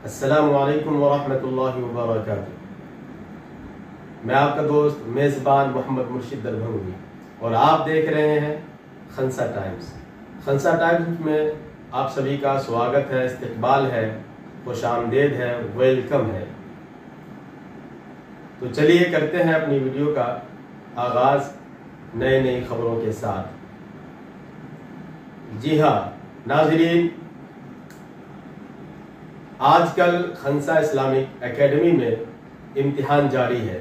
السلام علیکم ورحمۃ اللہ وبرکاتہ۔ میں آپ کا دوست میزبان محمد مرشد دربھنگی اور آپ دیکھ رہے ہیں خنسا ٹائمز۔ خنسا ٹائمز میں آپ سبھی کا سواگت ہے، استقبال ہے، خوش آمدید ہے، ویلکم ہے۔ تو چلیے کرتے ہیں اپنی ویڈیو کا آغاز نئی خبروں کے ساتھ۔ جی ہاں ناظرین، آج کل خنسا اسلامک اکیڈمی میں امتحان جاری ہے،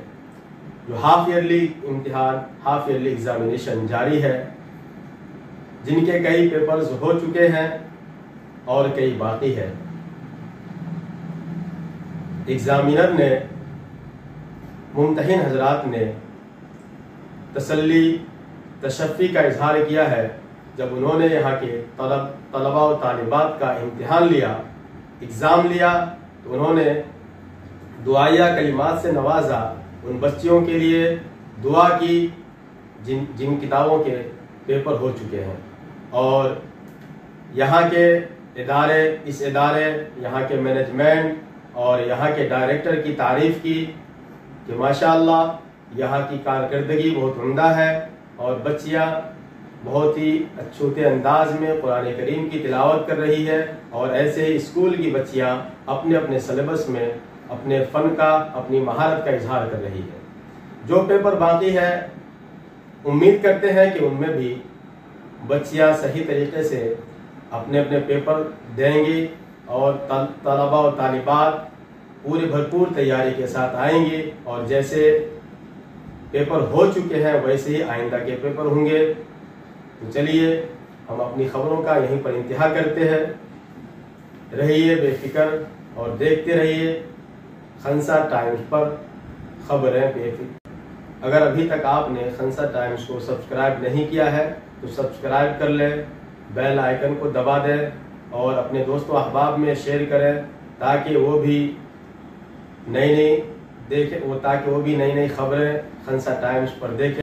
جو ہاف ایئرلی امتحان، ہاف ایئرلی ایگزامینیشن جاری ہے، جن کے کئی پیپرز ہو چکے ہیں اور کئی باقی ہے۔ ایگزامینر نے، ممتحن حضرات نے تسلی تشفی کا اظہار کیا ہے جب انہوں نے یہاں کے طلباء و طالبات کا امتحان لیا، ایگزام لیا، تو انہوں نے دعائیہ کلمات سے نوازا، ان بچیوں کے لیے دعا کی جن کتابوں کے پیپر ہو چکے ہیں، اور یہاں کے اس ادارے یہاں کے مینجمنٹ اور یہاں کے ڈائریکٹر کی تعریف کی کہ ماشاءاللہ یہاں کی کارکردگی بہت عمدہ ہے اور بچیاں بہت ہی اچھوتے انداز میں قرآن کریم کی تلاوت کر رہی ہے، اور ایسے ہی اسکول کی بچیاں اپنے سلیبس میں اپنے فن کا، اپنی مہارت کا اظہار کر رہی ہے۔ جو پیپر باقی ہے، امید کرتے ہیں کہ ان میں بھی بچیاں صحیح طریقے سے اپنے پیپر دیں گی اور طلباء و طالبات پوری بھرپور تیاری کے ساتھ آئیں گے، اور جیسے پیپر ہو چکے ہیں ویسے ہی آئندہ کے پیپر ہوں گے۔ تو چلیے ہم اپنی خبروں کا یہیں پر انتہا کرتے ہیں۔ رہیے بے فکر اور دیکھتے رہیے خنسا ٹائمز پر خبریں بے فکر۔ اگر ابھی تک آپ نے خنسا ٹائمز کو سبسکرائب نہیں کیا ہے تو سبسکرائب کر لیں، بیل آئیکن کو دبا دیں اور اپنے دوست و احباب میں شیئر کریں تاکہ وہ بھی نئی خبریں خنسا ٹائمز پر دیکھیں۔